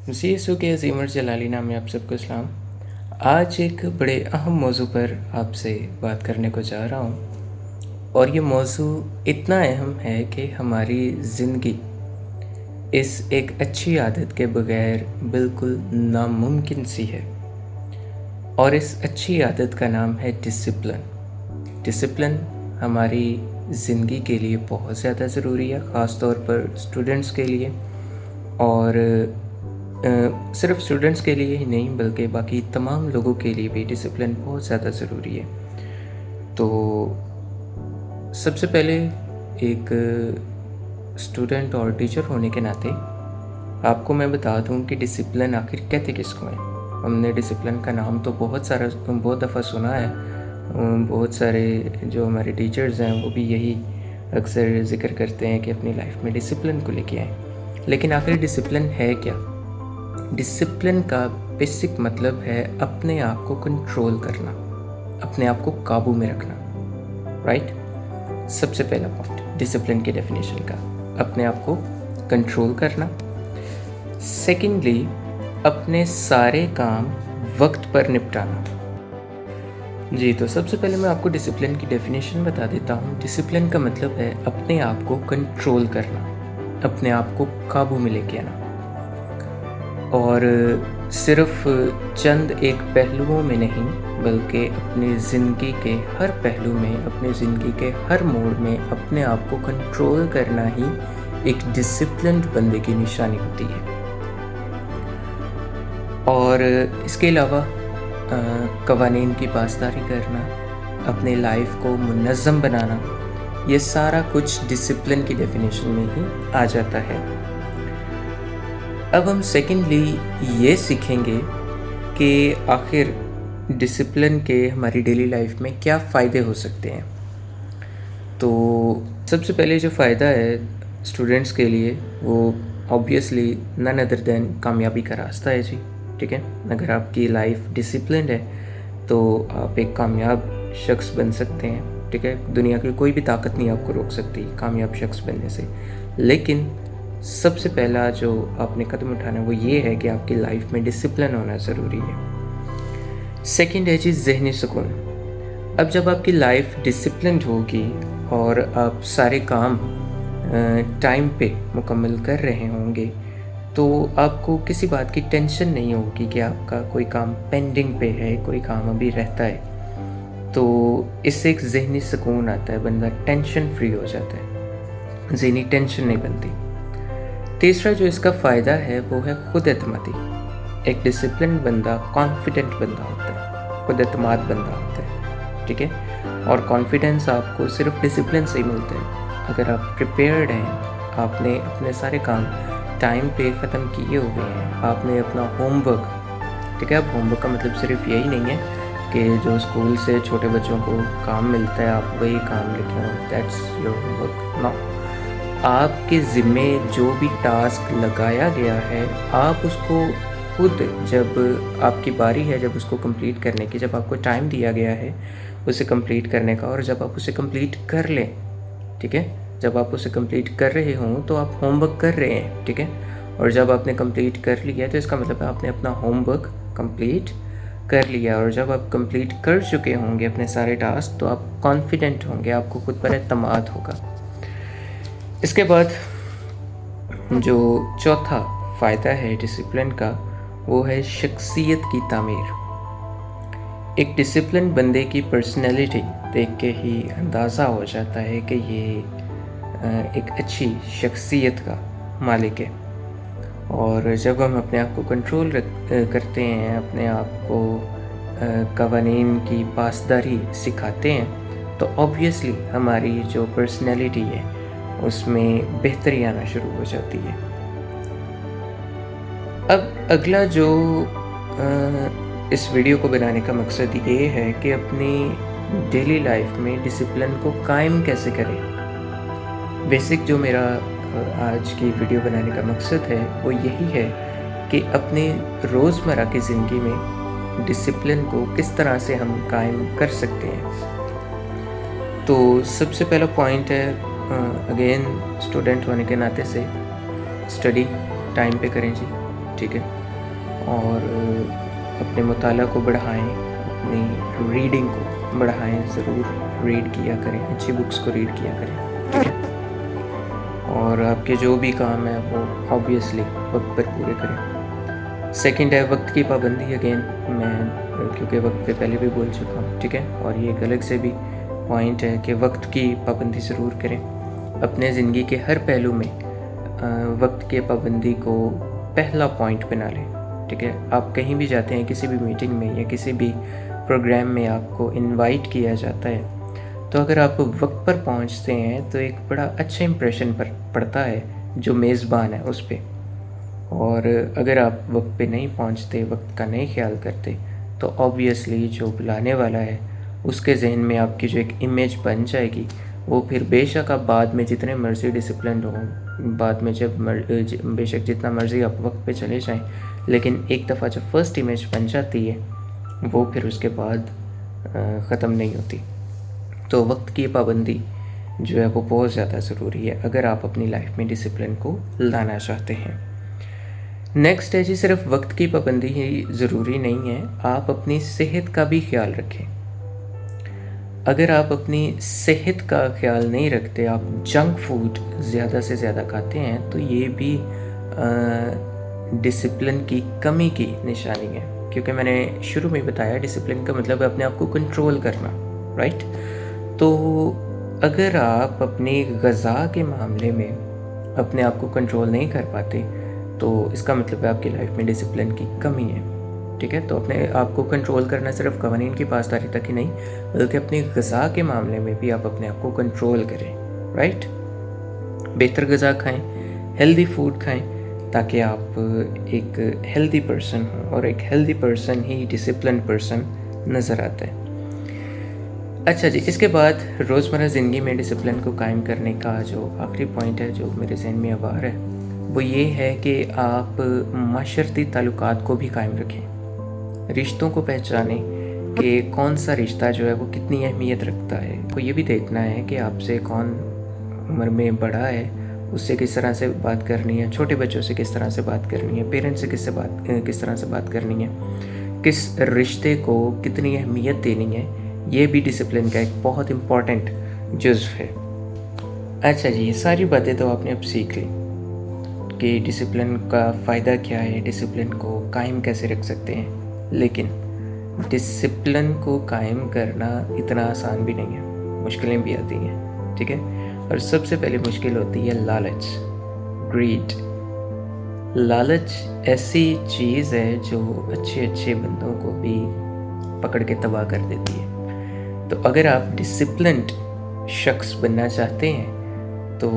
CSO के अज़ीम और जलाली नाम में आप सबको इस्लाम। आज एक बड़े अहम मौजू पर आपसे बात करने को जा रहा हूँ और ये मौजू इतना अहम है कि हमारी ज़िंदगी इस एक अच्छी आदत के बगैर बिल्कुल नामुमकिन सी है और इस अच्छी आदत का नाम है डिसिप्लिन। डिसिप्लिन हमारी ज़िंदगी के लिए बहुत ज़्यादा ज़रूरी है, ख़ास तौर पर स्टूडेंट्स के लिए और सिर्फ स्टूडेंट्स के लिए ही नहीं बल्कि बाकी तमाम लोगों के लिए भी डिसिप्लिन बहुत ज़्यादा ज़रूरी है। तो सबसे पहले एक स्टूडेंट और टीचर होने के नाते आपको मैं बता दूं कि डिसिप्लिन आखिर कहते किसको है। हमने डिसिप्लिन का नाम तो बहुत दफ़ा सुना है, बहुत सारे जो हमारे टीचर्स हैं वो भी यही अक्सर ज़िक्र करते हैं कि अपनी लाइफ में डिसिप्लिन को लेके आएँ। लेकिन आखिर डिसिप्लिन है क्या? डिसिप्लिन का बेसिक मतलब है अपने आप को कंट्रोल करना, अपने आप को काबू में रखना, राइट। सबसे पहला पॉइंट डिसिप्लिन की डेफिनेशन का, अपने आप को कंट्रोल करना। सेकेंडली, अपने सारे काम वक्त पर निपटाना। जी, तो सबसे पहले मैं आपको डिसिप्लिन की डेफिनेशन बता देता हूँ। डिसिप्लिन का मतलब है अपने आप को कंट्रोल करना, अपने आप को काबू में लेके आना और सिर्फ चंद एक पहलुओं में नहीं बल्कि अपनी ज़िंदगी के हर पहलू में, अपनी ज़िंदगी के हर मोड़ में अपने आप को कंट्रोल करना ही एक डिसिप्लिन्ड बंदे की निशानी होती है। और इसके अलावा कवानीन की पासदारी करना, अपने लाइफ को मुनज़्ज़म बनाना, ये सारा कुछ डिसिप्लिन की डेफिनेशन में ही आ जाता है। अब हम सेकेंडली ये सीखेंगे कि आखिर डिसिप्लिन के हमारी डेली लाइफ में क्या फ़ायदे हो सकते हैं। तो सबसे पहले जो फ़ायदा है स्टूडेंट्स के लिए वो ऑब्वियसली नन अदर देन कामयाबी का रास्ता है जी, ठीक है। अगर आपकी लाइफ डिसिप्लिन्ड है तो आप एक कामयाब शख्स बन सकते हैं, ठीक है। दुनिया की कोई भी ताकत नहीं आपको रोक सकती कामयाब शख्स बनने से। लेकिन सबसे पहला जो आपने कदम उठाना है वो ये है कि आपकी लाइफ में डिसिप्लिन होना ज़रूरी है। सेकंड है जी ज़हनी सुकून। अब जब आपकी लाइफ डिसिप्लिन्ड होगी और आप सारे काम टाइम पे मुकम्मल कर रहे होंगे तो आपको किसी बात की टेंशन नहीं होगी कि आपका कोई काम पेंडिंग पे है, कोई काम अभी रहता है। तो इससे एक ज़हनी सुकून आता है, बंदा टेंशन फ्री हो जाता है, ज़हनी टेंशन नहीं बनती। तीसरा जो इसका फ़ायदा है वो है खुद एतमादी। एक डिसिप्लिन बंदा कॉन्फिडेंट बंदा होता है, खुद एतमाद बंदा होता है, ठीक है। और कॉन्फिडेंस आपको सिर्फ डिसिप्लिन से ही मिलता है। अगर आप प्रिपेयर्ड हैं, आपने अपने सारे काम टाइम पे ख़त्म किए हुए हैं, आपने अपना होमवर्क, ठीक है। अब होमवर्क का मतलब सिर्फ यही नहीं है कि जो स्कूल से छोटे बच्चों को काम मिलता है आप वही काम लिखें, दैट्स योर होमवर्क। नो, आपके ज़िम्मे जो भी टास्क लगाया गया है आप उसको खुद, जब आपकी बारी है, जब उसको कंप्लीट करने की, जब आपको टाइम दिया गया है उसे कंप्लीट करने का, और जब आप उसे कंप्लीट कर लें, ठीक है, जब आप उसे कंप्लीट कर रहे हों तो आप होमवर्क कर रहे हैं, ठीक है। और जब आपने कंप्लीट कर लिया तो इसका मतलब है आपने अपना होमवर्क कंप्लीट कर लिया। और जब आप कंप्लीट कर चुके होंगे अपने सारे टास्क तो आप कॉन्फिडेंट होंगे, आपको खुद पर एतमाद होगा। इसके बाद जो चौथा फ़ायदा है डिसिप्लिन का वो है शख्सियत की तामीर। एक डिसिप्लिन बंदे की पर्सनैलिटी देख के ही अंदाज़ा हो जाता है कि ये एक अच्छी शख्सियत का मालिक है। और जब हम अपने आप को कंट्रोल करते हैं, अपने आप को कवानीन की पासदारी सिखाते हैं तो ऑब्वियसली हमारी जो पर्सनैलिटी है उसमें बेहतरी आना शुरू हो जाती है। अब अगला जो इस वीडियो को बनाने का मकसद ये है कि अपनी डेली लाइफ में डिसिप्लिन को कायम कैसे करें। बेसिक जो मेरा आज की वीडियो बनाने का मकसद है वो यही है कि अपने रोज़मर्रा की ज़िंदगी में डिसिप्लिन को किस तरह से हम कायम कर सकते हैं। तो सबसे पहला पॉइंट है अगेन स्टूडेंट होने के नाते से स्टडी टाइम पे करें जी, ठीक है, और अपने मुताला को बढ़ाएं, अपनी रीडिंग को बढ़ाएं, ज़रूर रीड किया करें, अच्छी बुक्स को रीड किया करें, ठीक है, और आपके जो भी काम है वो ऑब्वियसली वक्त पर पूरे करें। सेकंड है वक्त की पाबंदी। अगेन मैं क्योंकि वक्त पे पहले भी बोल चुका हूँ, ठीक है, और ये एक अलग से भी पॉइंट है कि वक्त की पाबंदी ज़रूर करें। अपने ज़िंदगी के हर पहलू में वक्त की पाबंदी को पहला पॉइंट बना लें, ठीक है। आप कहीं भी जाते हैं, किसी भी मीटिंग में या किसी भी प्रोग्राम में आपको इनवाइट किया जाता है, तो अगर आप वक्त पर पहुंचते हैं तो एक बड़ा अच्छा इम्प्रेशन पड़ता है जो मेज़बान है उस पर। और अगर आप वक्त पे नहीं पहुंचते, वक्त का नहीं ख्याल करते, तो ऑब्वियसली जो बुलाने वाला है उसके जहन में आपकी जो एक इमेज बन जाएगी, वो फिर बेशक आप बाद में जितने मर्ज़ी डिसिप्लिन हो, बाद में जब बेशक जितना मर्ज़ी आप वक्त पे चले जाएं, लेकिन एक दफ़ा जब फर्स्ट इमेज बन जाती है वो फिर उसके बाद ख़त्म नहीं होती। तो वक्त की पाबंदी जो है वो बहुत ज़्यादा ज़रूरी है अगर आप अपनी लाइफ में डिसिप्लिन को लाना चाहते हैं। नेक्स्ट है जी, सिर्फ वक्त की पाबंदी ही ज़रूरी नहीं है, आप अपनी सेहत का भी ख्याल रखें। अगर आप अपनी सेहत का ख्याल नहीं रखते, आप जंक फूड ज़्यादा से ज़्यादा खाते हैं, तो ये भी डिसिप्लिन की कमी की निशानी है। क्योंकि मैंने शुरू में बताया डिसिप्लिन का मतलब है अपने आप को कंट्रोल करना, राइट। तो अगर आप अपनी ग़िज़ा के मामले में अपने आप को कंट्रोल नहीं कर पाते, तो इसका मतलब है आपकी लाइफ में डिसिप्लिन की कमी है, ठीक है। तो अपने आप को कंट्रोल करना सिर्फ कवानीन की पासदारी तक ही नहीं, बल्कि अपनी ग़िज़ा के मामले में भी आप अपने आप को कंट्रोल करें, राइट। बेहतर ग़िज़ा खाएं, हेल्दी फूड खाएं, ताकि आप एक हेल्दी पर्सन हो, और एक हेल्दी पर्सन ही डिसिप्लिन पर्सन नज़र आता है। अच्छा जी, इसके बाद रोज़मर्रा ज़िंदगी में डिसिप्लिन को कायम करने का जो आखिरी पॉइंट है जो मेरे ज़हन में अब आ रहा है, वो ये है कि आप माशरती ताल्लुकात को भी कायम रखें। रिश्तों को पहचानें कि कौन सा रिश्ता जो है वो कितनी अहमियत रखता है। को ये भी देखना है कि आपसे कौन उम्र में बड़ा है, उससे किस तरह से बात करनी है, छोटे बच्चों से किस तरह से बात करनी है, पेरेंट्स से किस तरह से बात करनी है, किस रिश्ते को कितनी अहमियत देनी है, ये भी डिसिप्लिन का एक बहुत इम्पॉर्टेंट जुज़्व है। अच्छा जी, ये सारी बातें तो आपने अब सीख ली कि डिसिप्लिन का फ़ायदा क्या है, डिसिप्लिन को कायम कैसे रख सकते हैं, लेकिन डिसिप्लिन को कायम करना इतना आसान भी नहीं है, मुश्किलें भी आती हैं, ठीक है। और सबसे पहले मुश्किल होती है लालच, ग्रीड। लालच ऐसी चीज़ है जो अच्छे बंदों को भी पकड़ के तबाह कर देती है। तो अगर आप डिसिप्लिन्ड शख्स बनना चाहते हैं तो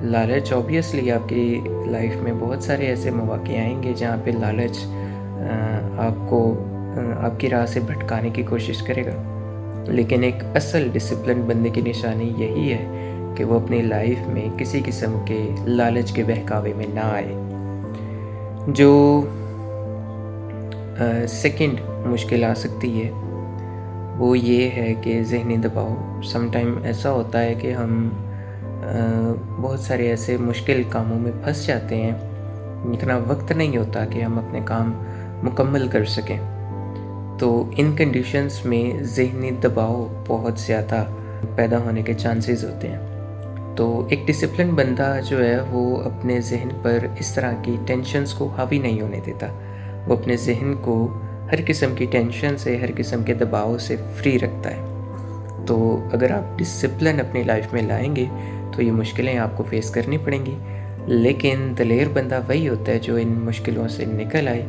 लालच ऑब्वियसली आपकी लाइफ में बहुत सारे ऐसे मौके आएंगे जहाँ पे लालच आपको आपकी राह से भटकाने की कोशिश करेगा, लेकिन एक असल डिसिप्लिन बनने की निशानी यही है कि वो अपनी लाइफ में किसी किस्म के लालच के बहकावे में ना आए। जो सेकंड मुश्किल आ सकती है वो ये है कि ज़हनी दबाव। समटाइम ऐसा होता है कि हम बहुत सारे ऐसे मुश्किल कामों में फंस जाते हैं, इतना वक्त नहीं होता कि हम अपने काम मुकम्मल कर सकें। तो इन कंडीशंस में ज़हनी दबाव बहुत ज़्यादा पैदा होने के चांसेस होते हैं। तो एक डिसिप्लिन बंदा जो है वो अपने जहन पर इस तरह की टेंशन्स को हावी नहीं होने देता, वो अपने जहन को हर किस्म की टेंशन से, हर किस्म के दबाव से फ्री रखता है। तो अगर आप डिसिप्लिन अपनी लाइफ में लाएंगे तो ये मुश्किलें आपको फेस करनी पड़ेंगी, लेकिन दलेर बंदा वही होता है जो इन मुश्किलों से निकल आए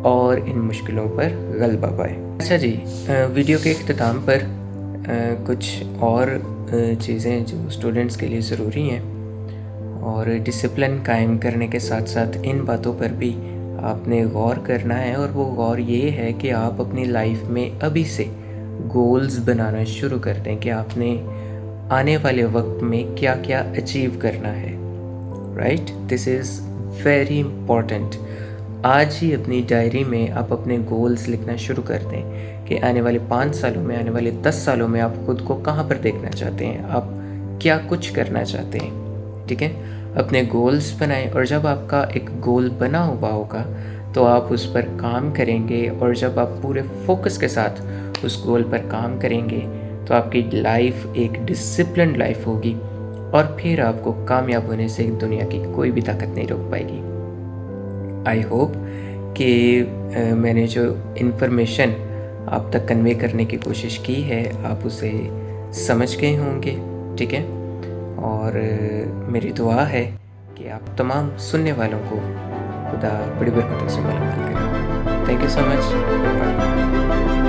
और इन मुश्किलों पर गलबा पाए। अच्छा जी, वीडियो के इख्तिताम पर कुछ और चीज़ें जो स्टूडेंट्स के लिए ज़रूरी हैं, और डिसिप्लिन कायम करने के साथ साथ इन बातों पर भी आपने गौर करना है। और वो गौर ये है कि आप अपनी लाइफ में अभी से गोल्स बनाना शुरू कर दें कि आपने आने वाले वक्त में क्या क्या अचीव करना है। Right, this is very important. आज ही अपनी डायरी में आप अपने गोल्स लिखना शुरू कर दें कि आने वाले 5 सालों में, आने वाले 10 सालों में आप खुद को कहाँ पर देखना चाहते हैं, आप क्या कुछ करना चाहते हैं। ठीक है, اپنے گولز بنائیں، اور جب آپ کا ایک گول بنا ہوا ہوگا تو آپ اس پر کام کریں گے، اور جب آپ پورے فوکس کے ساتھ اس گول پر کام کریں گے تو آپ کی لائف ایک ڈسپلنڈ لائف ہوگی، اور پھر آپ کو کامیاب ہونے سے دنیا کی کوئی بھی طاقت نہیں روک پائے گی۔ آئی ہوپ کہ میں نے جو انفارمیشن آپ تک کنوے کرنے کی کوشش کی ہے آپ اسے سمجھ گئے ہوں گے، ٹھیک ہے؟ اور میری دعا ہے کہ آپ تمام سننے والوں کو خدا بڑی برکتوں سے ملامت کرے۔ Thank you so much, good bye.